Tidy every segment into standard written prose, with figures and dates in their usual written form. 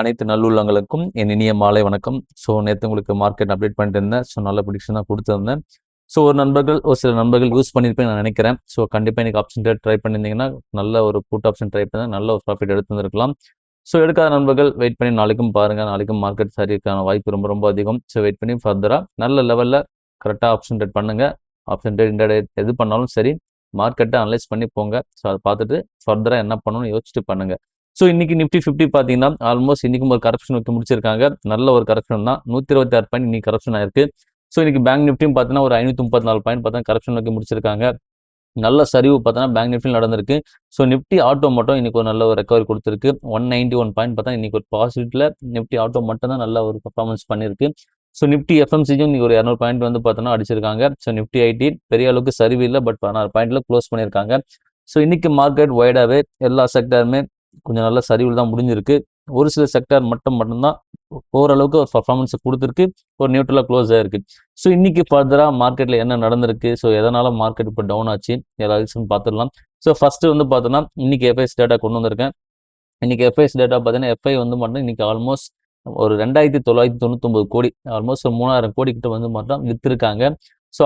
அனைத்து நல்லுள்ளங்களுக்கும் என் இனிய மாலை வணக்கம். நேத்து உங்களுக்கு மார்க்கெட் அப்டேட் பண்ணிட்டு இருந்தேன். நல்ல ப்ரெடிக்ஷன் தான் குடுத்திருந்தேன். ஒரு சில நண்பர்கள் யூஸ் பண்ணியிருப்பேன்னு நான் நினைக்கிறேன். கண்டிப்பா இன்னைக்கு ஆப்ஷன் ட்ரேட் ட்ரை பண்ணியிருந்தீங்கன்னா, நல்ல ஒரு புட் ஆப்ஷன் ட்ரை பண்ணி நல்ல ஒரு ப்ராஃபிட் எடுத்திருந்திருக்கலாம். எடுக்காத நண்பர்கள் வெயிட் பண்ணி நாளைக்கும் பாருங்க. நாளைக்கும் மார்க்கெட் சரிக்கான வாய்ப்பு ரொம்ப ரொம்ப அதிகம். வெயிட் பண்ணி ஃபர்தரா நல்ல லெவல்ல கரெக்ட்டா ஆப்ஷன் ட்ரேட் பண்ணுங்க. ஆப்ஷன் ட்ரேட், இன்ட்ராடே எது பண்ணாலும் சரி, மார்க்கெட்ட அனலைஸ் பண்ணி போங்க. அத பார்த்துட்டு ஃபர்தரா என்ன பண்ணணும்னு யோசிச்சுட்டு பண்ணுங்க. இன்னைக்கு நிஃப்டி 50 பார்த்தீங்கன்னா, ஆல்மோஸ்ட் இன்னைக்கும் ஒரு கரெக்ஷன் நோக்கி முடிச்சிருக்காங்க. நல்ல ஒரு கரெக்ஷன் தான். 126 பாயிண்ட் இன்னைக்கு கரெக்ஷன் ஆயிருக்கு. இன்னைக்கு பேங்க் நிஃப்டியும் பார்த்தீங்கன்னா, ஒரு 534 பாயிண்ட் பார்த்தா கரெக்ஷன் நோக்கி முடிச்சிருக்காங்க. நல்ல சரிவு பார்த்தோன்னா பேங்க் நிஃப்டியில் நடந்திருக்கு. நிஃப்டி ஆட்டோ மட்டும் இன்னைக்கு ஒரு நல்ல ஒரு ரெக்கவரி கொடுத்துருக்கு. 191 பாயிண்ட் பார்த்தா இன்னைக்கு ஒரு பாசிட்டிவ்ல நிஃப்டி ஆட்டோ மட்டும் தான் நல்ல ஒரு பெர்ஃபார்மன்ஸ் பண்ணியிருக்கு. நிஃப்டி எஃப்எம்சிஜியும் இன்னைக்கு ஒரு 200 பாயிண்ட் வந்து பார்த்தோன்னா அடிச்சிருக்காங்க. நிஃப்டி ஐடி பெரிய அளவுக்கு சரிவு இல்லை, பட் 16 பாயிண்ட்ல க்ளோஸ் பண்ணியிருக்காங்க. இன்னைக்கு மார்க்கெட் வைடாவே எல்லா செக்டருமே கொஞ்சம் நல்ல சரிவில் தான் முடிஞ்சிருக்கு. ஒரு சில செக்டர் மட்டும்தான் ஓரளவுக்கு ஒரு பர்ஃபார்மன்ஸ் கொடுத்துருக்கு. ஒரு நியூட்ரலா க்ளோஸ் ஆயிருக்கு. இன்னைக்கு ஃபர்தரா மார்க்கெட்ல என்ன நடந்திருக்கு, எதனால மார்க்கெட் இப்போ டவுன் ஆச்சு, எல்லாரும் பார்த்துடலாம். ஃபர்ஸ்ட் வந்து பார்த்தோன்னா இன்னைக்கு எஃப்ஐஎஸ் டேட்டா கொண்டு வந்திருக்கேன். இன்னைக்கு எஃப்ஐஎஸ் டேட்டா பார்த்தீங்கன்னா, எஃப்ஐ வந்து மட்டும் இன்னைக்கு ஆல்மோஸ்ட் ஒரு 2999 கோடி, ஆல்மோஸ்ட் 3000 கோடி கிட்ட வந்து மட்டும் வித்திருக்காங்க.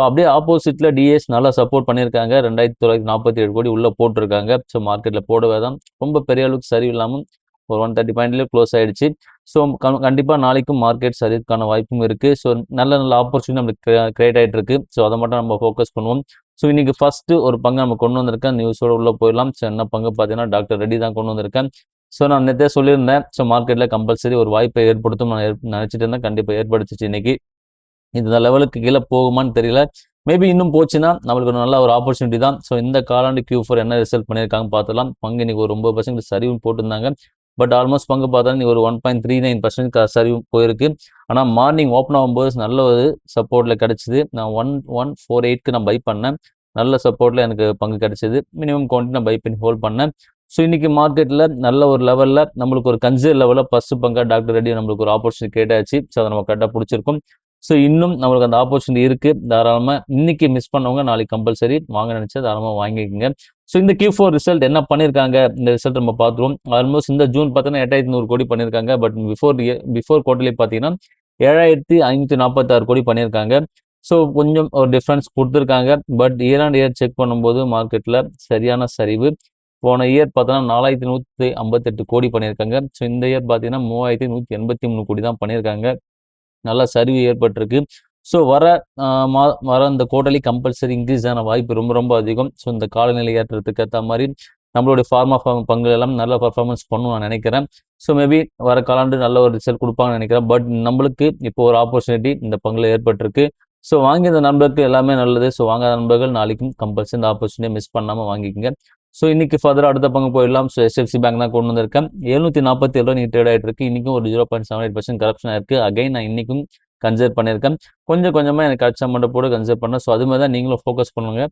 அப்படியே ஆப்போசிட்ல டிஎஸ் நல்லா சப்போர்ட் பண்ணியிருக்காங்க. 2947 கோடி உள்ள போட்டிருக்காங்க. மார்க்கெட்ல போடவே தான் ரொம்ப பெரிய அளவுக்கு சரிவு இல்லாமல் ஒரு 130 பாயிண்ட்லேயே க்ளோஸ் ஆயிடுச்சு. கண்டிப்பா நாளைக்கும் மார்க்கெட் சரிவுக்கான வாய்ப்பும் இருக்கு. நல்ல நல்ல ஆப்பர்ச்சுனிட்டி நம்மளுக்கு கிரியேட் ஆயிட்டு இருக்கு. அதை மட்டும் நம்ம ஃபோக்கஸ் பண்ணுவோம். இன்னைக்கு ஃபர்ஸ்ட் ஒரு பங்கு நம்ம கொண்டு வந்திருக்கேன். நியூஸோட உள்ள போயிடலாம். என்ன பங்கு பார்த்தீங்கன்னா, டாக்டர் ரெட்டி தான் கொண்டு வந்திருக்கேன். நான் நேற்றே சொல்லியிருந்தேன். மார்க்கெட்ல கம்பல்சரி ஒரு வாய்ப்பை ஏற்படுத்தும் நான் நினைச்சிட்டு இருந்தேன். கண்டிப்பா ஏற்படுத்துச்சு இன்னைக்கு. இந்த லெவலுக்கு கீழே போகுமான்னு தெரியல. மேபி இன்னும் போச்சுன்னா நம்மளுக்கு நல்ல ஒரு ஆப்பர்ச்சுனிட்டி தான். இந்த காலாண்டு Q4 என்ன ரிசல்ட் பண்ணியிருக்காங்க பார்த்துலாம். பங்கு இன்னைக்கு ஒரு 9% சரிவு போட்டிருந்தாங்க. பட் ஆல்மோஸ்ட் பங்கு பார்த்தா இன்னைக்கு ஒரு 1.39% சரிவு போயிருக்கு. ஆனால் மார்னிங் ஓப்பன் ஆகும்போது நல்ல ஒரு சப்போர்ட்ல கிடைச்சிது. நான் 1148க்கு நான் பை பண்ணேன். நல்ல சப்போர்ட்ல எனக்கு பங்கு கிடைச்சது. மினிமம் குவான்டிட்டி நான் பை பண்ணி ஹோல்ட் பண்ணேன். இன்னைக்கு மார்க்கெட்ல நல்ல ஒரு லெவல்ல நம்மளுக்கு ஒரு கன்சர்வ் லெவலில் ஃபர்ஸ்ட் பங்கா டாக்டர் ரெட்டி நம்மளுக்கு ஒரு ஆப்பர்ச்சுனிட்டி கேட்டாச்சு. அதை நம்ம கரெக்டாக பிடிச்சிருக்கோம். இன்னும் நம்மளுக்கு அந்த ஆப்பர்ச்சுனிட்டி இருக்கு. தாராளமா இன்னைக்கு மிஸ் பண்ணவங்க நாளைக்கு கம்பல்சரி வாங்க நினைச்சா தாராளமா வாங்கிக்கோங்க. இந்த Q4 ரிசல்ட் என்ன பண்ணியிருக்காங்க, இந்த ரிசல்ட் நம்ம பார்த்துருவோம். ஆல்மோஸ்ட் இந்த ஜூன் பார்த்தீங்கன்னா 8100 கோடி பண்ணியிருக்காங்க. பட் பிஃபோர் குவார்டர்லி பார்த்தீங்கன்னா 7546 கோடி பண்ணியிருக்காங்க. கொஞ்சம் ஒரு டிஃபரன்ஸ் கொடுத்துருக்காங்க. But year on year check பண்ணும்போது மார்க்கெட்ல சரியான சரிவு. போன இயர் பார்த்தோன்னா 4158 கோடி பண்ணியிருக்காங்க. இந்த இயர் பார்த்தீங்கன்னா 3183 கோடி தான் பண்ணியிருக்காங்க. நல்ல சரிவு ஏற்பட்டிருக்கு. வர இந்த குவார்டர்லி கம்பல்சரி இன்க்ரீஸ் ஆன வாய்ப்பு ரொம்ப ரொம்ப அதிகம். இந்த காலநிலை ஏற்றத்துக்கு ஏற்ற மாதிரி நம்மளுடைய ஃபார்மா பங்குகள் எல்லாம் நல்ல பர்ஃபார்மன்ஸ் பண்ணும் நான் நினைக்கிறேன். மேபி வர காலாண்டு நல்ல ஒரு ரிசல்ட் கொடுப்பாங்கன்னு நினைக்கிறேன். பட் நம்மளுக்கு இப்போ ஒரு ஆப்பர்ச்சுனிட்டி இந்த பங்குல ஏற்பட்டிருக்கு. வாங்கிய நண்பருக்கு எல்லாமே நல்லது. வாங்காத நண்பர்கள் நாளைக்கும் கம்பல்சரி இந்த ஆப்பர்ச்சுனிட்டியை மிஸ் பண்ணாம வாங்கிக்கோங்க. இன்னைக்கு ஃபர்தர் அடுத்த பங்கு போயிடலாம். HDFC பேங்க் தான் கொண்டு வந்திருக்கேன். 747 நீ ட்ரேட் ஆயிட்டு இருக்கு. இன்னைக்கும் ஒரு 0.78% கரப்ஷன் ஆயிருக்கு. அகைன் நான் இன்னைக்கும் கன்சிடர் பண்ணியிருக்கேன். கொஞ்சம் கொஞ்சமா எனக்கு கிடைச்ச அமௌண்ட்டை போட்டு கன்சிடர் பண்ணேன். அது மாதிரி தான் நீங்களும் ஃபோக்கஸ் பண்ணுங்க.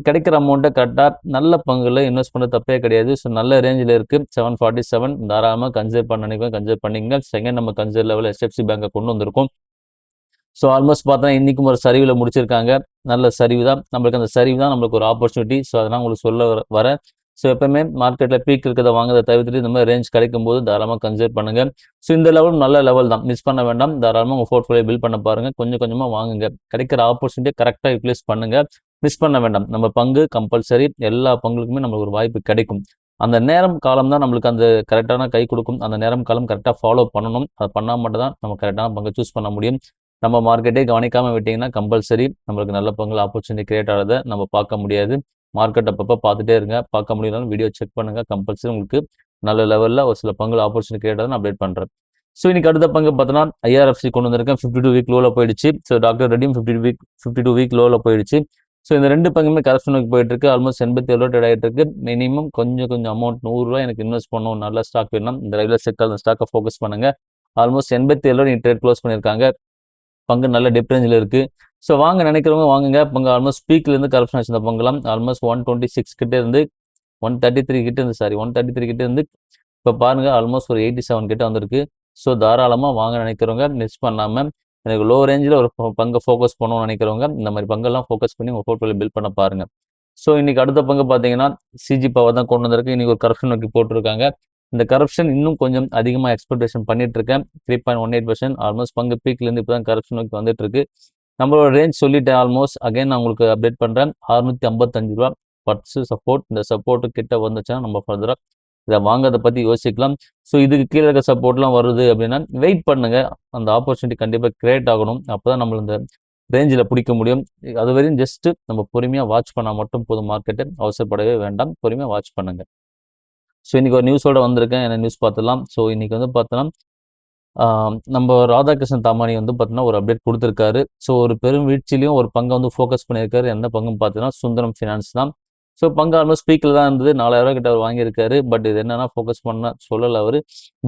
கிடைக்கிற அமௌண்ட்டை கரெக்டாக நல்ல பங்குல இன்வெஸ்ட் பண்ண தப்பே கிடையாது. நல்ல ரேஞ்சில் இருக்கு. 747 தாராளமாக கன்சிடர் பண்ண நினைக்கிறேன். கன்சிடர் பண்ணிங்க. செகண்ட் நம்ம கன்சிடர் லெவல் HDFC பேங்கை கொண்டு வந்திருக்கோம். ஆல்மோஸ்ட் பார்த்தா இன்னைக்கும் ஒரு சரிவில் முடிச்சிருக்காங்க. நல்ல சரிவு தான். நம்மளுக்கு அந்த சரிவு தான் நம்மளுக்கு ஒரு ஆப்பர்ச்சுனிட்டி. அதெல்லாம் உங்களுக்கு சொல்ல வரேன். எப்பவுமே மார்க்கெட்ல பீக் இருக்கிறத வாங்குறத தவிர்த்துட்டு இந்த மாதிரி ரேஞ்ச் கிடைக்கும் போது தாராளமாக கன்சிடர் பண்ணுங்க. இந்த லெவல் நல்ல லெவல் தான். மிஸ் பண்ண வேண்டாம். தாராளமாக உங்க போர்ட்ஃபோலியோ பில்ட் பண்ண பாருங்க. கொஞ்சம் கொஞ்சமா வாங்குங்க. கிடைக்கிற ஆப்பர்ச்சுனிட்டியை கரெக்டாக யூட்டிலைஸ் பண்ணுங்க. மிஸ் பண்ண வேண்டாம். நம்ம பங்கு கம்பல்சரி எல்லா பங்குகளுக்குமே நம்மளுக்கு ஒரு வாய்ப்பு கிடைக்கும். அந்த நேரம் காலம் தான் நம்மளுக்கு அந்த கரெக்டான கை கொடுக்கும். அந்த நேரம் காலம் கரெக்டாக ஃபாலோ பண்ணணும். அதை பண்ணால் மட்டும் தான் நம்ம கரெக்டான பங்கை சூஸ் பண்ண முடியும். நம்ம மார்க்கெட்டே கவனிக்காம விட்டீங்கன்னா கம்பல்சரி நம்மளுக்கு நல்ல பங்குல ஆப்பர்ச்சுனிட்டி கிரியேட் ஆகிறத நம்ம பார்க்க முடியாது. மார்க்கெட் அப்பப்போ பார்த்துட்டே இருங்க. பார்க்க முடியலனாலும் வீடியோ செக் பண்ணுங்க. கம்பல்சரி உங்களுக்கு நல்ல லெவலில் ஒரு சில பங்குல ஆப்பர்ச்சுனிட்டி கிரியேட் ஆகுது நான் அப்டேட் பண்ணுறேன். இன்னைக்கு அடுத்த பங்கு பார்த்தோன்னா IRFC கொண்டு வந்திருக்கேன். 52 வீக் லோவில் போயிடுச்சு. டாக்டர் ரெட்டியும் 52 வீக் லோவில் போயிடுச்சு. இந்த ரெண்டு பங்குமே கரெக்ஷன் நோக்கி போயிட்டு இருக்கு. ஆல்மோஸ்ட் 87 ரூபா ட்ரேட் ஆகிட்டு இருக்கு. மினிமம் கொஞ்சம் அமௌண்ட் 100 ரூபா எனக்கு இன்வெஸ்ட் பண்ணணும். நல்ல ஸ்டாக் வேணும். இந்த ரெகுலர் செக்டர் அந்த ஸ்டாக்கை ஃபோக்கஸ் பண்ணுங்க. ஆல்மோஸ்ட் 87 ரூபா ட்ரேட் க்ளோஸ் பண்ணியிருக்காங்க. பங்கு நல்ல டிப் ரேஞ்சில் இருக்கு. வாங்க நினைக்கிறவங்க வாங்குங்க. பங்கு ஆல்மோஸ்ட் பீக்ல இருந்து கரெக்ஷன் ஆச்சு. இந்த பங்குலாம் ஆல்மோஸ்ட் 126 கிட்ட இருந்து 133 கிட்ட இருந்து 133 கிட்ட இருந்து இப்போ பாருங்க ஆல்மோஸ்ட் ஒரு 87 கிட்ட வந்திருக்கு. தாராளமா வாங்க நினைக்கிறவங்க மிஸ் பண்ணாம எனக்கு லோ ரேஞ்சில் ஒரு பங்கை ஃபோக்கஸ் பண்ணணும்னு நினைக்கிறவங்க இந்த மாதிரி பங்கெல்லாம் ஃபோக்கஸ் பண்ணி உங்க போர்ட்ஃபோலியோ பில்ட் பண்ண பாருங்க. இன்னைக்கு அடுத்த பங்கு பார்த்தீங்கன்னா CG பவர் தான் கொண்டு வந்திருக்கு. இன்னைக்கு ஒரு கரெக்ஷன் நோக்கி போட்டிருக்காங்க. இந்த கரப்ஷன் இன்னும் கொஞ்சம் அதிகமாக எக்ஸ்பெக்டேஷன் பண்ணிட்டு இருக்கேன். 3.18% ஆல்மோஸ்ட் பங்கு பீக்லேருந்து இப்போ தான் கரப்ஷன் நோக்கி வந்துட்டு இருக்கு. நம்மளோட ரேஞ்ச் சொல்லிட்டேன் ஆல்மோஸ்ட். அகைன் நான் உங்களுக்கு அப்டேட் பண்ணுறேன். 655 ரூபா ஃபர்ஸ்ட் சப்போர்ட். இந்த சப்போர்ட்டு கிட்ட வந்துச்சுன்னா நம்ம ஃபர்தராக இதை வாங்குறதை பற்றி யோசிக்கலாம். ஸோ இதுக்கு கீழே இருக்க சப்போர்ட்லாம் வருது அப்படின்னா வெயிட் பண்ணுங்க. அந்த ஆப்பர்ச்சுனிட்டி கண்டிப்பாக கிரியேட் ஆகணும். அப்போ தான் நம்மள இந்த ரேஞ்சில் பிடிக்க முடியும். அது வரையும் ஜஸ்ட் நம்ம பொறுமையாக வாட்ச் பண்ணால் மட்டும் போதும். மார்க்கெட்டை அவசரப்படவே வேண்டாம். பொறுமையாக வாட்ச் பண்ணுங்க. ஸோ இன்னைக்கு ஒரு நியூஸோட வந்திருக்கேன். என்ன நியூஸ் பார்த்துலாம். ஸோ இன்னைக்கு வந்து பார்த்தோன்னா நம்ம ராதாகிருஷ்ணன் தாமானி வந்து பார்த்தீங்கன்னா ஒரு அப்டேட் கொடுத்துருக்காரு. ஸோ ஒரு பெரும் வீழ்ச்சியிலையும் ஒரு பங்கை வந்து ஃபோக்கஸ் பண்ணியிருக்காரு. எந்த பங்குன்னு பார்த்தீங்கன்னா சுந்தரம் ஃபினான்ஸ் தான். ஸோ பங்கு ஆல்மோஸ்ட் பீக்கில் தான் இருந்தது. 4000 கிட்ட அவர் வாங்கியிருக்காரு. பட் இது என்னன்னா ஃபோக்கஸ் பண்ண சொல்லலை அவர்.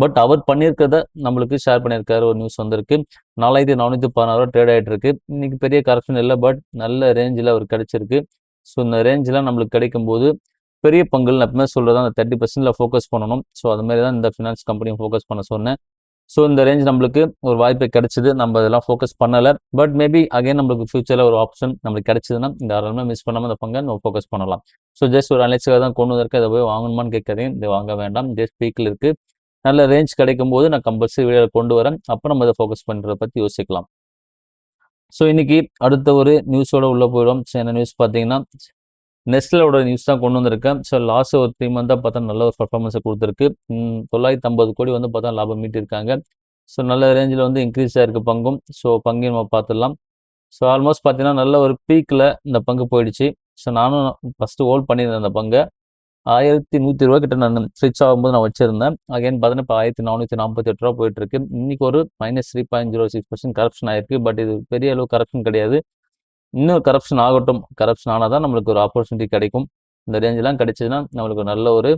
பட் அவர் பண்ணியிருக்கிறத நம்மளுக்கு ஷேர் பண்ணியிருக்காரு. ஒரு நியூஸ் வந்திருக்கு. 4416 ட்ரேட் ஆகிட்டு இருக்கு. இன்னைக்கு பெரிய கரெக்ஷன் இல்லை. பட் நல்ல ரேஞ்சில் அவர் கிடைச்சிருக்கு. ஸோ இந்த ரேஞ்சில் நம்மளுக்கு கிடைக்கும் போது பெரிய பங்குகள் நான் எப்பவுமே சொல்றது அந்த 30% ஃபோக்கஸ் பண்ணணும். ஸோ அது மாதிரி தான் இந்த ஃபினான்ஸ் கம்பெனியும் ஃபோக்கஸ் பண்ண சொன்னேன். ஸோ இந்த ரேஞ்ச் நம்மளுக்கு ஒரு வாய்ப்பு கிடைச்சிது. நம்ம இதெல்லாம் ஃபோக்கஸ் பண்ணலை. பட் மேபி அகைன் நம்மளுக்கு ஃபியூச்சரில் ஒரு ஆப்ஷன் நம்மளுக்கு கிடைச்சதுன்னா இந்த தாராளமாக மிஸ் பண்ணாமல் இந்த பங்கை நம்ம ஃபோக்கஸ் பண்ணலாம். ஸோ ஜஸ்ட் ஒரு அனலைஸுக்காக தான் கொண்டு வந்திருக்கேன். இதை போய் வாங்கணுமான்னு கேட்காதீங்க. இதை வாங்க வேண்டாம். ஜஸ்ட் பீக்கில் இருக்கு. நல்ல ரேஞ்ச் கிடைக்கும் போது நான் கம்பல்சரி வீடியோ கொண்டு வரேன். அப்போ நம்ம இதை ஃபோக்கஸ் பண்ணுறதை பற்றி யோசிக்கலாம். ஸோ இன்னைக்கு அடுத்த ஒரு நியூஸோட உள்ள போயிடும். ஸோ என்ன நியூஸ் பார்த்தீங்கன்னா நெஸ்லோட நியூஸ் தான் கொண்டு வந்திருக்கேன். ஸோ லாஸ்ட் ஒரு 3 மந்த்தாக பார்த்தா நல்ல ஒரு பர்ஃபார்மன்ஸை கொடுத்துருக்கு. 950 கோடி வந்து பார்த்தா லாபம் மீட்டிருக்காங்க. ஸோ நல்ல ரேஞ்சில் வந்து இன்க்ரீஸ் ஆயிருக்கு பங்கும். ஸோ பங்கையும் நம்ம பார்த்துடலாம். ஸோ ஆல்மோஸ்ட் பார்த்தீங்கன்னா நல்ல ஒரு பீக்கில் இந்த பங்கு போயிடுச்சு. ஸோ நானும் ஃபஸ்ட்டு ஹோல்ட் பண்ணியிருந்தேன் அந்த பங்கை. 1120 கிட்ட நான் ஸ்விட்ச் ஆகும்போது நான் வச்சிருந்தேன். அகைன் பார்த்தீங்கன்னா இப்போ 1448 ரூபா போயிட்டு இருக்கு. இன்னைக்கு ஒரு -3.06% கரப்ஷன் ஆயிருக்கு. பட் இது பெரிய அளவு கரப்ஷன் கிடையாது. இன்னும் கரப்ஷன் ஆகட்டும். கரப்ஷன் ஆனால் தான் நம்மளுக்கு ஒரு ஆப்பர்ச்சுனிட்டி கிடைக்கும். இந்த ரேஞ்செலாம் கிடைச்சதுன்னா நம்மளுக்கு நல்ல ஒரு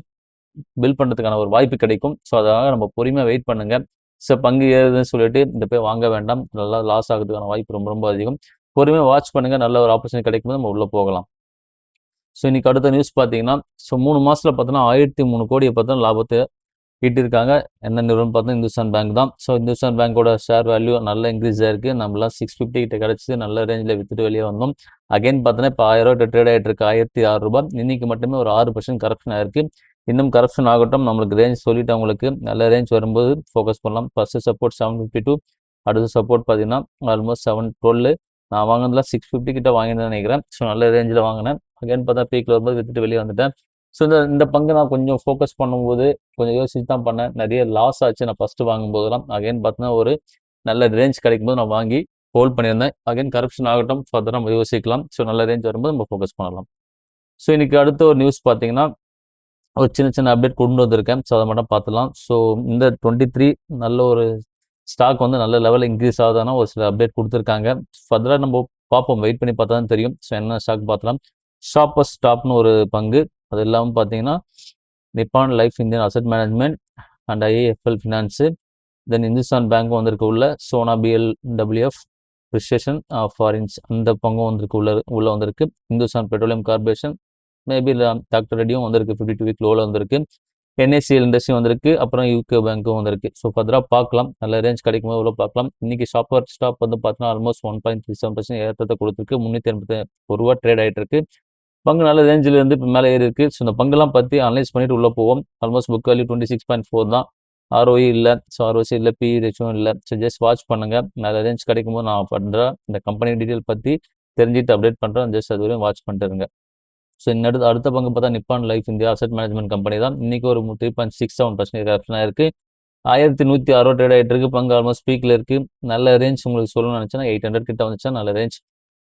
பில்ட் பண்ணுறதுக்கான ஒரு வாய்ப்பு கிடைக்கும். ஸோ அதனால் நம்ம பொறுமையாக வெயிட் பண்ணுங்க. ஸோ பங்கு ஏறுதுன்னு சொல்லிட்டு இந்த போய் வாங்க வேண்டாம். நல்லா லாஸ் ஆகிறதுக்கான வாய்ப்பு ரொம்ப ரொம்ப அதிகம். பொறுமையாக வாட்ச் பண்ணுங்க. நல்ல ஒரு ஆப்பர்ச்சுனிட்டி கிடைக்கும்போது நம்ம உள்ளே போகலாம். ஸோ இன்னைக்கு அடுத்த நியூஸ் பார்த்தீங்கன்னா ஸோ 3 மாதத்தில் பார்த்தோன்னா 1003 கோடியை பார்த்தோன்னா லாபத்தை ஈட்டிருக்காங்க. என்ன நிறுவனம் பார்த்தா இந்துஸ்தான் பேங்க் தான். ஸோ இந்துஸ்தான் பேங்கோட ஷேர் வேல்யூ நல்ல இன்க்ரீஸ் ஆயிருக்கு. நம்மளாம் 650 கிட்ட கிடச்சி நல்ல ரேஞ்சில் வித்துட்டு வெளியே வந்தோம். அகைன் பார்த்தோன்னா இப்போ 1000 ரூபா ட்ரேட் ஆகிட்டு இருக்கு. 1006 ரூபாய். இன்னைக்கு மட்டுமே ஒரு 6% கரப்ஷன் ஆயிருக்கு. இன்னும் கரப்ஷன் ஆகட்டும். நம்மளுக்கு ரேஞ்ச் சொல்லிட்டு அவங்களுக்கு நல்ல ரேஞ்ச் வரும்போது ஃபோக்கஸ் பண்ணலாம். First support 752. அடுத்த சப்போர்ட் பார்த்தீங்கன்னா ஆல்மோஸ்ட் 712. நான் வாங்கினதுல 650 கிட்ட வாங்கினேன்னு நினைக்கிறேன். ஸோ நல்ல ரேஞ்சில் வாங்கினேன். அகைன் பார்த்தா பீக்கில் வரும்போது வித்துட்டு வெளியே வந்துட்டேன். ஸோ இந்த பங்கு நான் கொஞ்சம் ஃபோக்கஸ் பண்ணும்போது கொஞ்சம் யோசிச்சு தான் பண்ணேன். நிறைய லாஸ் ஆச்சு நான் ஃபஸ்ட்டு வாங்கும்போதெல்லாம். அகைன் பார்த்தீங்கன்னா ஒரு நல்ல ரேஞ்ச் கிடைக்கும்போது நான் வாங்கி ஹோல்ட் பண்ணியிருந்தேன். அகைன் கரப்ஷன் ஆகட்டும் ஃபர்தராக நம்ம யோசிக்கலாம். ஸோ நல்ல ரேஞ்ச் வரும்போது நம்ம ஃபோக்கஸ் பண்ணலாம். ஸோ இன்னைக்கு அடுத்த ஒரு நியூஸ் பார்த்தீங்கன்னா ஒரு சின்ன சின்ன அப்டேட் கொண்டு வந்திருக்கேன். ஸோ அதை மட்டும் பார்த்துலாம். ஸோ இந்த 23 நல்ல ஒரு ஸ்டாக் வந்து நல்ல லெவலில் இன்க்ரீஸ் ஆகுதானா ஒரு சில அப்டேட் கொடுத்துருக்காங்க. ஃபர்தராக நம்ம பார்ப்போம். வெயிட் பண்ணி பார்த்தா தான் தெரியும். ஸோ என்ன ஸ்டாக் பார்த்துலாம். ஷாப்பர்ஸ் ஸ்டாப்னு ஒரு பங்கு. அது இல்லாமல் பார்த்தீங்கன்னா Nippon life Indian asset management and IIFL finance then Hindustan பேங்க்கும் வந்திருக்கு உள்ள. சோனா பிஎல்டபிள்யூஎஃப் ப்ரிசிஷன் ஃபாரின்ஸ் அந்த பங்கும் வந்திருக்கு உள்ள வந்திருக்கு. Hindustan petroleum corporation maybe doctor ரெட்டியும் வந்திருக்கு. 52 வீக் லோவில் வந்திருக்கு. என்ஏசிஎல் இண்டஸ்ட்ரி வந்திருக்கு. அப்புறம் யூகே பேங்க்கும் வந்திருக்கு. ஸோ ஃபர்தராக பார்க்கலாம். நல்ல ரேஞ்ச் கிடைக்கும் போது உள்ள பார்க்கலாம். இன்னைக்கு ஷாப்பர் ஸ்டாப் வந்து பார்த்தீங்கன்னா ஆல்மோஸ்ட் 1.37% ஏற்றத்தை கொடுத்துருக்கு. 381 ரூபா ட்ரேட் ஆகிட்டு இருக்கு. பங்கு நல்ல ரேஞ்சில் இருந்து இப்போ மேலே ஏறி இருக்கு. ஸோ இந்த பங்குலாம் பற்றி அனலைஸ் பண்ணிட்டு உள்ளே போவோம். ஆல்மோஸ்ட் புக் வேல்யூ 26.4 தான். ஆர்ஓஇ இல்லை. ஸோ ஆர்ஓசி இல்லை. பிஇ ரேஷியும் இல்லை. ஸோ ஜஸ்ட் வாட்ச் பண்ணுங்கள். நல்ல ரேஞ்ச் கிடைக்கும்போது நான் பண்ணுறேன். இந்த கம்பெனி டீட்டெயில் பற்றி தெரிஞ்சுட்டு அப்டேட் பண்ணுறேன். ஜஸ்ட் அது வரையும் வாட்ச் பண்ணிட்டு இருங்க. ஸோ அடுத்த பங்கு பார்த்தா Nippon life India asset management company தான். இன்னைக்கு ஒரு 3.67% கரப்ஷன் ஆயிருக்கு. 1106 ட்ரேட் ஆகிட்டு இருக்கு. பங்கு ஆல்மோஸ்ட் பீக்கில் இருக்கு. நல்ல ரேஞ்ச் உங்களுக்கு சொல்லணும்னு நினச்சேன்னா 800 கிட்ட வந்துச்சா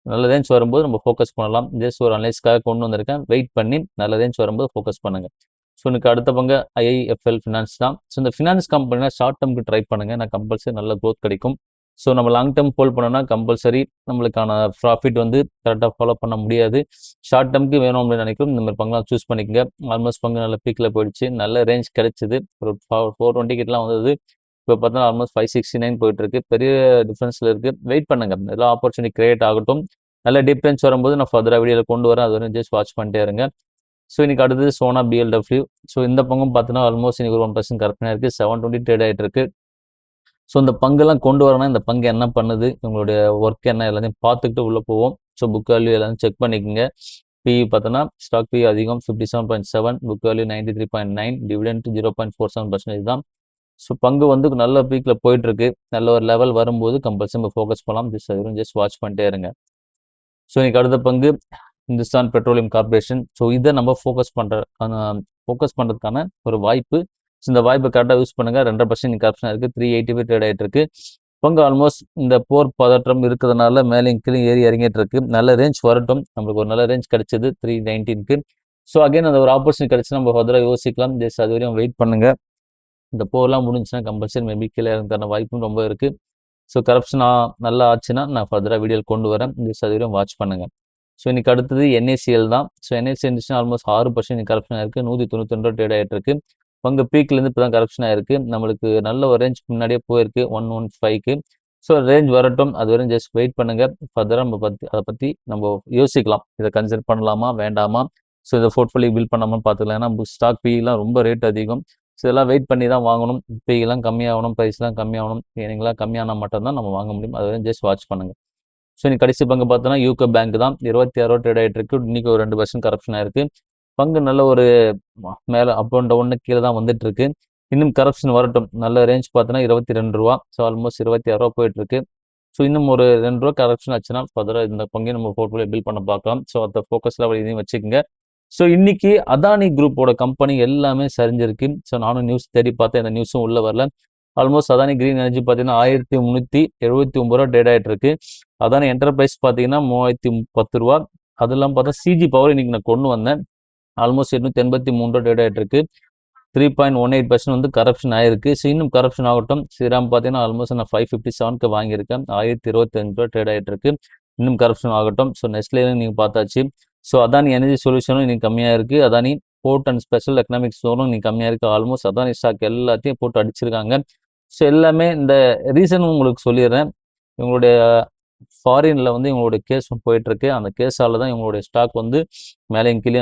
நல்ல ரேஞ்ச் வரும்போது நம்ம ஃபோக்கஸ் பண்ணலாம். ஜஸ்ட் ஒரு அனலைஸ்க்காக கொண்டு வந்திருக்கேன். வெயிட் பண்ணி நல்ல ரேஞ்ச் வரும்போது ஃபோக்கஸ் பண்ணுங்க. ஸோ எனக்கு அடுத்த பங்கு ஐஐஎஃப்எல் ஃபினான்ஸ் தான். ஸோ இந்த ஃபினான்ஸ் கம்பெனினா ஷார்ட் டேர்முக்கு ட்ரை பண்ணுங்க. நான் கம்பல்சரி நல்ல க்ரோத் கிடைக்கும். ஸோ நம்ம லாங் டேர்ம் ஹோல்ட் பண்ணோம்னா கம்பல்சரி நம்மளுக்கான ப்ராஃபிட் வந்து கரெக்டாக ஃபாலோ பண்ண முடியாது. ஷார்ட் டேர்முக்கு வேணும் அப்படின்னு நினைக்கிறோம். இந்த மாதிரி பங்குலாம் சூஸ் பண்ணிக்கங்க. ஆல்மோஸ்ட் பங்கு நல்ல பீக்கில் போயிடுச்சு. நல்ல ரேஞ்ச் கிடைச்சிது. ஒரு 420 கிட்டலாம் வந்தது. இப்போ பார்த்தா ஆல்மோஸ்ட் 569 போயிட்டு இருக்கு. பெரிய டிஃப்ரென்ஸில் இருக்குது. வெயிட் பண்ணுங்க. எல்லாம் ஆப்பர்ச்சுனிட்டி கிரியேட் ஆகட்டும். நல்ல டிஃப்ரென்ஸ் வரும்போது நான் ஃபர்தராக வீடியோவில் கொண்டு வரேன். அது வரையும் ஜஸ்ட் வாட்ச் பண்ணிட்டே இருங்க. ஸோ இன்னைக்கு அடுத்தது சோனா பிஎல்டபிள்யூ. ஸோ இந்த பங்கும் பார்த்தீங்கன்னா ஆல்மோஸ்ட் இன்னைக்கு ஒரு 1% கரெக்டாக இருக்குது. 720 ட்ரேட் ஆகிட்டு இருக்கு. ஸோ இந்த பங்கெல்லாம் கொண்டு வரணும். இந்த பங்கு என்ன பண்ணுது, உங்களுடைய ஒர்க் என்ன எல்லாத்தையும் பார்த்துக்கிட்டு உள்ளே போவோம். ஸோ புக் வேல்யூ எல்லாத்தையும் செக் பண்ணிக்கோங்க. பிஇ பார்த்தோன்னா ஸ்டாக் பிஇ அதிகம் 57.7, புக் வேல்யூ 93.9, டிவிடெண்ட் 0.47% தான். ஸோ பங்கு வந்து நல்ல பீக்கில் போயிட்டு இருக்கு. நல்ல ஒரு லெவல் வரும்போது கம்பல்சரி நம்ம ஃபோக்கஸ் பண்ணலாம். ஜஸ்ட் வாட்ச் பண்ணிட்டே இருங்க. ஸோ இன்னைக்கு அடுத்த பங்கு இந்துஸ்தான் பெட்ரோலியம் கார்பரேஷன். ஸோ இதை நம்ம ஃபோக்கஸ் பண்ணுறதுக்கான ஒரு வாய்ப்பு. ஸோ இந்த வாய்ப்பை கரெக்டாக யூஸ் பண்ணுங்க. 2% இன்னைக்கு ஆப்ஷன் இருக்குது. 380 ட்ரேட் ஆகிட்டு இருக்கு. பங்கு ஆல்மோஸ்ட் இந்த போர் பதற்றம் இருக்கிறதுனால மேலே கீழே ஏறி இறங்கிட்டு இருக்கு. நல்ல ரேஞ்ச் வரட்டும். நம்மளுக்கு ஒரு நல்ல ரேஞ்ச் கிடைச்சது 319க்கு. ஸோ அகைன் அந்த ஒரு ஆப்பர்ச்சுனிட்டி கிடைச்சு நம்ம ஃபர்தராக யோசிக்கலாம். ஜஸ்ட் அது வரையும் வெயிட் பண்ணுங்க. இந்த போர்லாம் முடிஞ்சுன்னா கம்பல்சரி மேபி கீழே இறங்குறதுக்கான வாய்ப்பும் ரொம்ப இருக்குது. ஸோ கரப்ஷன் நல்லா ஆச்சுன்னா நான் ஃபர்தராக வீடியோ கொண்டு வரேன். ஜஸ்ட் அது வரையும் வாட்ச் பண்ணுங்க. ஸோ இன்னைக்கு அடுத்தது NACL தான். ஸோ NACL இருந்துச்சுன்னா ஆல்மோஸ்ட் 6% கரப்ஷன் ஆயிருக்கு. 192 ட்ரேட் ஆகிட்டு இருக்கு. பங்கு பீக்லேருந்து இப்போ தான் கரப்ஷன் ஆயிருக்கு. நம்மளுக்கு நல்ல ஒரு ரேஞ்ச் முன்னாடியே போயிருக்கு 115க்கு. ஸோ ரேஞ்ச் வரட்டும். அது வரையும் ஜஸ்ட் வெயிட் பண்ணுங்க. ஃபர்தராக நம்ம அதை பற்றி நம்ம யோசிக்கலாம். இதை கன்சிடர் பண்ணலாமா வேண்டாமா? ஸோ இதை போர்ட்ஃபோலியோ பில்ட் பண்ணாமல் பார்த்துக்கலாம். ஏன்னா ஸ்டாக் பிஇலாம் ரொம்ப ரேட் அதிகம். ஸோ இதெல்லாம் வெயிட் பண்ணி தான் வாங்கணும். பிஇலாம் கம்மியாகணும், ப்ரைஸ்லாம் கம்மியாகணும். ஏனிங்களாம் கம்மியானால் மட்டும்தான் நம்ம வாங்க முடியும். அது வரையும் ஜஸ்ட் வாட்ச் பண்ணுங்க. ஸோ இன்னைக்கு கடைசி பங்கு பார்த்தோன்னா யூகோ பேங்க் தான். 26 ட்ரேட் ஆகிட்டு இருக்கு. இன்னைக்கு ஒரு 2% கரப்ஷன் ஆயிருக்கு. பங்கு நல்ல ஒரு மேலே அப் அண்ட் டவுன்னு கீழே தான் வந்துட்டு இருக்கு. இன்னும் கரப்ஷன் வரட்டும். நல்ல ரேஞ்ச் பார்த்தோன்னா 22 ரூபா. ஸோ ஆல்மோஸ்ட் 26 ரூபா போயிட்டு இருக்கு. ஸோ இன்னும் ஒரு 2 ரூபா கரப்ஷன் ஆச்சுன்னா ஃபர்தராக இந்த பங்கையும் நம்ம போர்ட்ஃபோலியோ பில்ட் பண்ண பார்க்கலாம். ஸோ அந்த ஃபோக்கஸ் லெவல் இதையும் வச்சுக்கோங்க. ஸோ இன்னைக்கு அதானி குரூப்போட கம்பெனி எல்லாமே சரிஞ்சிருக்கு. ஸோ நானும் நியூஸ் தேடி பார்த்தேன். இந்த நியூஸும் உள்ள வரல. ஆல்மோஸ்ட் அதானி கிரீன் எனர்ஜி பார்த்தீங்கன்னா 1379 ரூபா டேட் ஆகிட்டு இருக்கு. அதானி என்டர்பிரைஸ் பார்த்தீங்கன்னா 3010 ரூபா. அதெல்லாம் பார்த்தா சிஜி பவர் இன்னைக்கு நான் கொண்டு வந்தேன். ஆல்மோஸ்ட் 883 ரூபா டேட் ஆகிட்டு இருக்கு. 3.18% வந்து கரப்ஷன் ஆயிருக்கு. ஸோ இன்னும் கரப்ஷன் ஆகட்டும். ஸ்ரீராம் பார்த்தீங்கன்னா ஆல்மோஸ்ட் நான் 557க்கு வாங்கியிருக்கேன். 1025 ரூபா ட்ரேட் ஆகிட்டு இருக்கு. இன்னும் கரப்ஷன் ஆகட்டும். ஸோ நெஸ்ட்லேயும் நீங்கள் பார்த்தாச்சு. ஸோ அதானி எனர்ஜி சொல்யூஷனும் இன்னைக்கு கம்மியாக இருக்குது. Adani port and special economic ஜோனும் இன்னைக்கு கம்மியாக இருக்குது. ஆல்மோஸ்ட் அதானி ஸ்டாக் எல்லாத்தையும் போட்டு அடிச்சிருக்காங்க. ஸோ எல்லாமே இந்த ரீசன் உங்களுக்கு சொல்லிடுறேன். இவங்களுடைய ஃபாரினில் வந்து இவங்களுடைய கேஸ் போயிட்டு இருக்கு. அந்த கேஸால தான் இவங்களுடைய ஸ்டாக் வந்து மேலே கீழே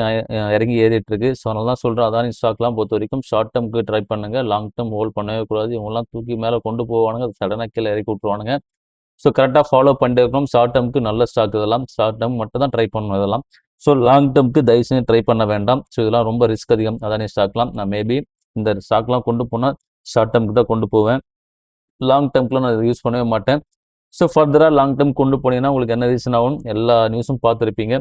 இறங்கி ஏறிட்டு இருக்கு. ஸோ அதனால தான் சொல்கிறேன், அதானி ஸ்டாக்லாம் பொறுத்த வரைக்கும் ஷார்ட் டேர்முக்கு ட்ரை பண்ணுங்க. லாங் டேர்ம் ஹோல்ட் பண்ணவே கூடாது. இவங்கெல்லாம் தூக்கி மேலே கொண்டு போவானுங்க. சடனாக கீழே இறக்கி விட்டுருவானுங்க. ஸோ கரெக்டாக ஃபாலோ பண்ணிட்டு இருக்கணும். ஷார்ட் டேர்முக்கு நல்ல ஸ்டாக் இதெல்லாம். ஷார்ட் டேர்ம் மட்டும் தான் ட்ரை பண்ணணும் இதெல்லாம். ஸோ லாங் டேர்முக்கு தயவு செஞ்சு ட்ரை பண்ண வேண்டாம். ஸோ இதெல்லாம் ரொம்ப ரிஸ்க் அதிகம். அதானி ஸ்டாக்லாம் நான் மேபி இந்த ஸ்டாக்லாம் கொண்டு போனால் ஷார்ட் டேர்முக்கு தான் கொண்டு போவேன். லாங் டேர்முக்குலாம் நான் யூஸ் பண்ணவே மாட்டேன். ஸோ ஃபர்தராக லாங் டேர்ம் கொண்டு போனீங்கன்னா உங்களுக்கு என்ன ரீசன் ஆகும்? எல்லா நியூஸும் பார்த்துருப்பீங்க.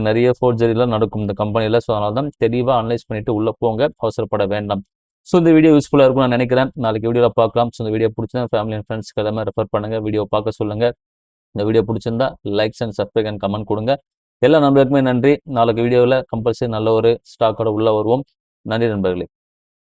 நிறைய ஃபோர்ஜரிலாம் நடக்கும் இந்த கம்பெனியில். ஸோ அதனால தான் தெளிவாக அனலைஸ் பண்ணிவிட்டு உள்ளே போங்க. அவசரப்பட வேண்டாம். ஸோ இந்த வீடியோ யூஸ்ஃபுல்லாக இருக்கும்னு நான் நினைக்கிறேன். நாளைக்கு வீடியோவில் பார்க்கலாம். ஸோ இந்த வீடியோ பிடிச்சா ஃபேமிலி அண்ட் ஃப்ரெண்ட்ஸ்க்கு எல்லாமே ரெஃபர் பண்ணுங்கள். வீடியோ பார்க்க சொல்லுங்கள். இந்த வீடியோ பிடிச்சிருந்தா likes and subscribe and comment கொடுங்க. எல்லா நண்பர்களுக்குமே நன்றி. நாளைக்கு வீடியோவில் கம்பல்சரி நல்ல ஒரு ஸ்டாக்கோட உள்ளே வருவோம். நன்றி நண்பர்களே.